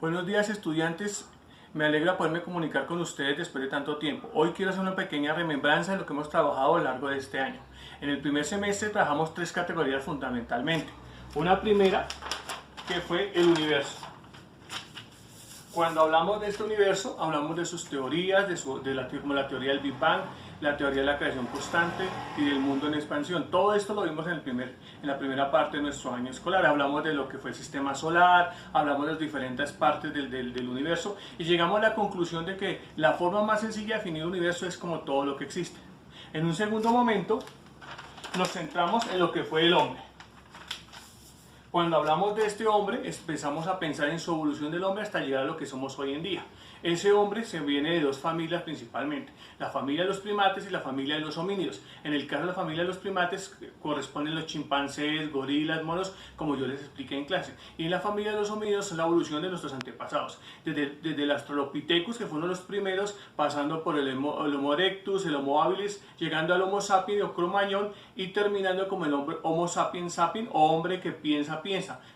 Buenos días, estudiantes, me alegra poderme comunicar con ustedes después de tanto tiempo. Hoy quiero hacer una pequeña remembranza de lo que hemos trabajado a lo largo de este año. En el primer semestre trabajamos tres categorías fundamentalmente. Una primera, que fue el universo. Cuando hablamos de este universo, hablamos de sus teorías, como la teoría del Big Bang, la teoría de la creación constante y del mundo en expansión. Todo esto lo vimos en la primera parte de nuestro año escolar. Hablamos de lo que fue el sistema solar, hablamos de las diferentes partes del universo y llegamos a la conclusión de que la forma más sencilla de definir el universo es como todo lo que existe. En un segundo momento nos centramos en lo que fue el hombre. Cuando hablamos de este hombre, empezamos a pensar en su evolución del hombre hasta llegar a lo que somos hoy en día. Ese hombre se viene de dos familias principalmente, la familia de los primates y la familia de los homínidos. En el caso de la familia de los primates corresponden los chimpancés, gorilas, monos, como yo les expliqué en clase. Y en la familia de los homínidos es la evolución de nuestros antepasados, desde el Australopithecus, que fue uno de los primeros, pasando por el Homo erectus, el Homo habilis, llegando al Homo sapiens o Cro-Magnon y terminando como el hombre Homo sapiens sapiens o hombre que piensa,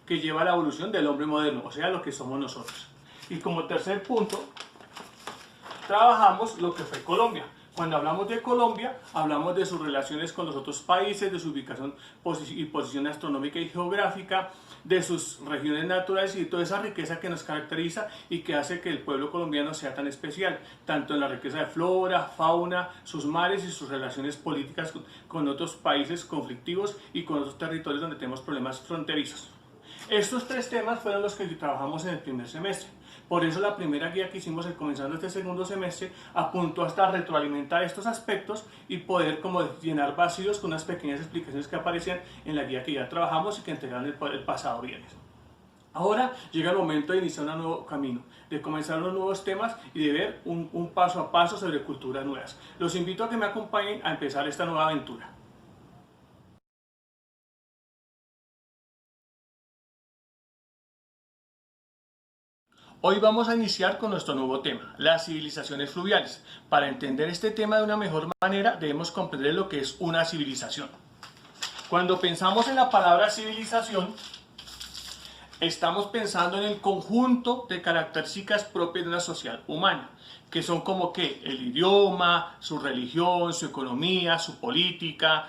que lleva a la evolución del hombre moderno, o sea, lo que somos nosotros. Y como tercer punto, trabajamos lo que fue Colombia. Cuando hablamos de Colombia, hablamos de sus relaciones con los otros países, de su ubicación y posición astronómica y geográfica, de sus regiones naturales y de toda esa riqueza que nos caracteriza y que hace que el pueblo colombiano sea tan especial, tanto en la riqueza de flora, fauna, sus mares y sus relaciones políticas con otros países conflictivos y con otros territorios donde tenemos problemas fronterizos. Estos tres temas fueron los que trabajamos en el primer semestre. Por eso la primera guía que hicimos comenzando este segundo semestre apuntó hasta retroalimentar estos aspectos y poder como llenar vacíos con unas pequeñas explicaciones que aparecían en la guía que ya trabajamos y que entregaron el pasado viernes. Ahora llega el momento de iniciar un nuevo camino, de comenzar unos nuevos temas y de ver un paso a paso sobre culturas nuevas. Los invito a que me acompañen a empezar esta nueva aventura. Hoy vamos a iniciar con nuestro nuevo tema, las civilizaciones fluviales. Para entender este tema de una mejor manera debemos comprender lo que es una civilización. Cuando pensamos en la palabra civilización, estamos pensando en el conjunto de características propias de una sociedad humana, que son como que el idioma, su religión, su economía, su política,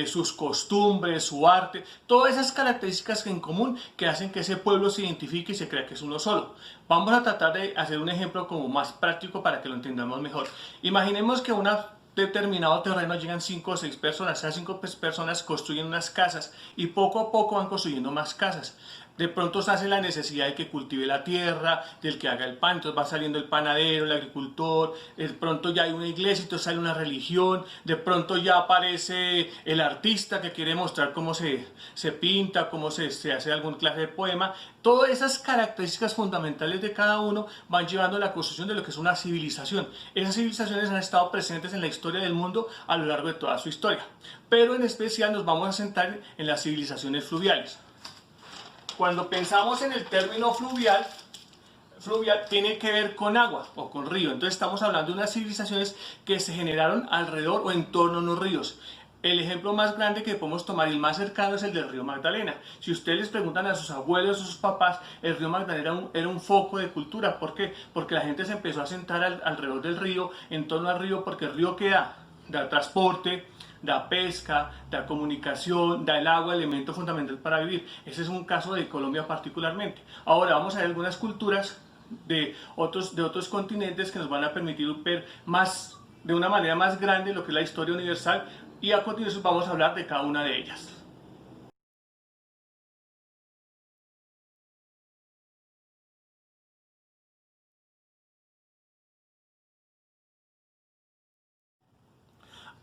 sus costumbres, su arte, todas esas características en común que hacen que ese pueblo se identifique y se crea que es uno solo. Vamos a tratar de hacer un ejemplo como más práctico para que lo entendamos mejor. Imaginemos que una determinado terreno llegan 5 o 6 personas, esas 5 personas construyen unas casas y poco a poco van construyendo más casas. De pronto se hace la necesidad de que cultive la tierra, del que haga el pan, entonces va saliendo el panadero, el agricultor, de pronto ya hay una iglesia, entonces sale una religión, de pronto ya aparece el artista que quiere mostrar cómo se pinta, cómo se hace alguna clase de poema. Todas esas características fundamentales de cada uno van llevando a la construcción de lo que es una civilización. Esas civilizaciones han estado presentes en la historia del mundo a lo largo de toda su historia, pero en especial nos vamos a centrar en las civilizaciones fluviales. Cuando pensamos en el término fluvial tiene que ver con agua o con río. Entonces estamos hablando de unas civilizaciones que se generaron alrededor o en torno a unos ríos. El ejemplo más grande que podemos tomar y el más cercano es el del río Magdalena. Si ustedes les preguntan a sus abuelos o sus papás, el río Magdalena era un foco de cultura. ¿Por qué? Porque la gente se empezó a sentar alrededor del río, en torno al río, porque el río que da transporte, da pesca, da comunicación, da el agua, elemento fundamental para vivir. Ese es un caso de Colombia particularmente. Ahora vamos a ver algunas culturas de otros continentes que nos van a permitir ver de una manera más grande lo que es la historia universal y a continuación vamos a hablar de cada una de ellas.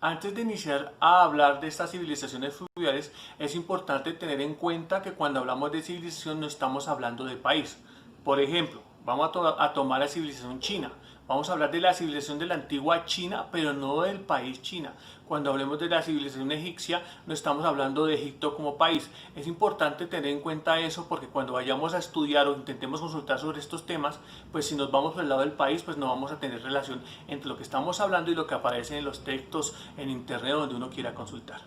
Antes de iniciar a hablar de estas civilizaciones fluviales, es importante tener en cuenta que cuando hablamos de civilización no estamos hablando de país. Por ejemplo, vamos a tomar la civilización china. Vamos a hablar de la civilización de la antigua China, pero no del país China. Cuando hablemos de la civilización egipcia, no estamos hablando de Egipto como país. Es importante tener en cuenta eso porque cuando vayamos a estudiar o intentemos consultar sobre estos temas, pues si nos vamos por el lado del país, pues no vamos a tener relación entre lo que estamos hablando y lo que aparece en los textos en internet donde uno quiera consultar.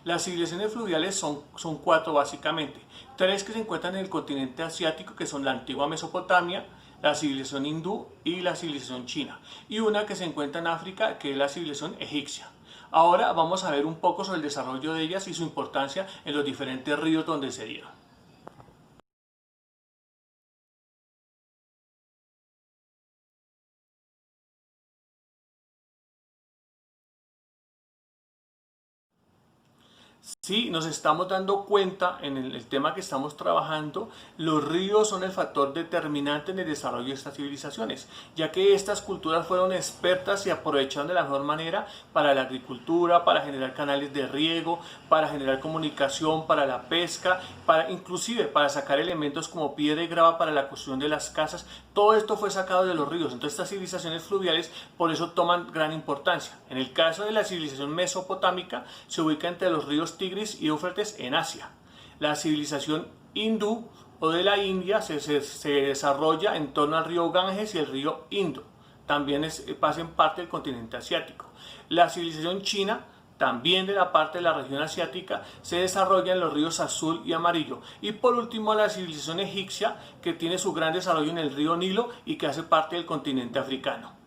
Las civilizaciones fluviales son cuatro básicamente. Tres que se encuentran en el continente asiático, que son la antigua Mesopotamia, la civilización hindú y la civilización china. Y una que se encuentra en África, que es la civilización egipcia. Ahora vamos a ver un poco sobre el desarrollo de ellas y su importancia en los diferentes ríos donde se dieron. Sí, nos estamos dando cuenta en el tema que estamos trabajando, los ríos son el factor determinante en el desarrollo de estas civilizaciones, ya que estas culturas fueron expertas y aprovecharon de la mejor manera para la agricultura, para generar canales de riego, para generar comunicación, para la pesca, inclusive para sacar elementos como piedra y grava para la construcción de las casas. Todo esto fue sacado de los ríos, entonces estas civilizaciones fluviales por eso toman gran importancia. En el caso de la civilización mesopotámica se ubica entre los ríos Tigris y Éufrates en Asia. La civilización hindú o de la India se desarrolla en torno al río Ganges y el río Indo. También hacen parte del continente asiático. La civilización china, también de la parte de la región asiática, se desarrolla en los ríos Azul y Amarillo. Y por último la civilización egipcia, que tiene su gran desarrollo en el río Nilo y que hace parte del continente africano.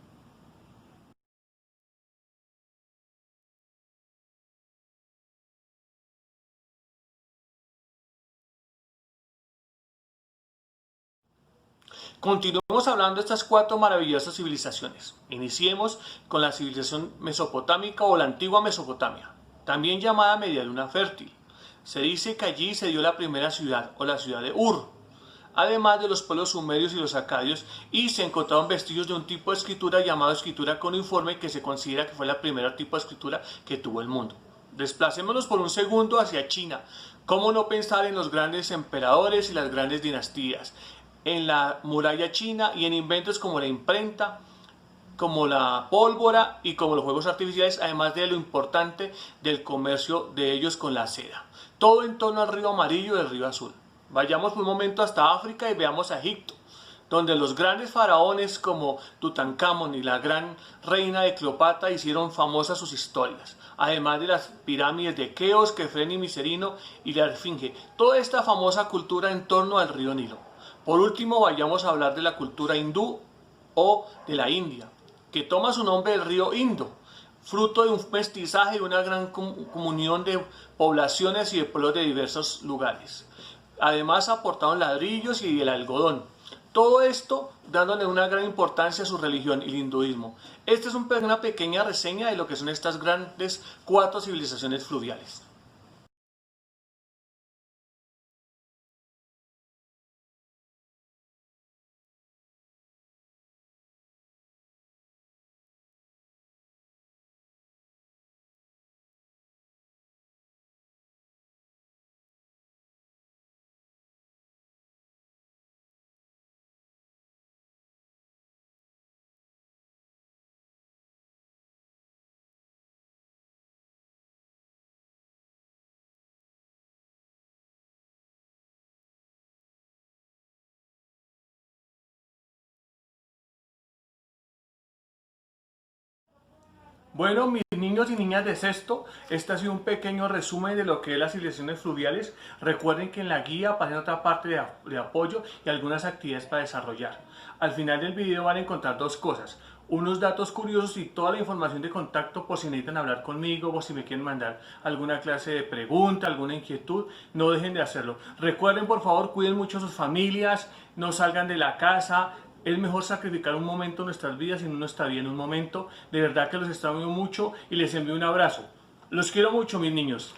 Continuemos hablando de estas cuatro maravillosas civilizaciones. Iniciemos con la civilización mesopotámica o la antigua Mesopotamia, también llamada Media Luna Fértil. Se dice que allí se dio la primera ciudad o la ciudad de Ur, además de los pueblos sumerios y los acadios, y se encontraron vestigios de un tipo de escritura llamado escritura cuneiforme, que se considera que fue la primera tipo de escritura que tuvo el mundo. Desplacémonos por un segundo hacia China. ¿Cómo no pensar en los grandes emperadores y las grandes dinastías? En la muralla china y en inventos como la imprenta, como la pólvora y como los fuegos artificiales, además de lo importante del comercio de ellos con la seda. Todo en torno al río Amarillo y el río Azul. Vayamos por un momento hasta África y veamos a Egipto, donde los grandes faraones como Tutankamón y la gran reina de Cleopatra hicieron famosas sus historias, además de las pirámides de Keops, Kefren y Micerino y la Esfinge, toda esta famosa cultura en torno al río Nilo. Por último, vayamos a hablar de la cultura hindú o de la India, que toma su nombre del río Indo, fruto de un mestizaje y una gran comunión de poblaciones y de pueblos de diversos lugares. Además aportaron ladrillos y el algodón. Todo esto dándole una gran importancia a su religión, el hinduismo. Esta es una pequeña reseña de lo que son estas grandes cuatro civilizaciones fluviales. Bueno, mis niños y niñas de sexto, este ha sido un pequeño resumen de lo que es las civilizaciones fluviales. Recuerden que en la guía aparece otra parte de apoyo y algunas actividades para desarrollar. Al final del video van a encontrar dos cosas: unos datos curiosos y toda la información de contacto por si necesitan hablar conmigo o si me quieren mandar alguna clase de pregunta, alguna inquietud. No dejen de hacerlo. Recuerden, por favor, cuiden mucho a sus familias, no salgan de la casa. Es mejor sacrificar un momento en nuestras vidas si no está bien un momento. De verdad que los extraño mucho y les envío un abrazo. Los quiero mucho, mis niños.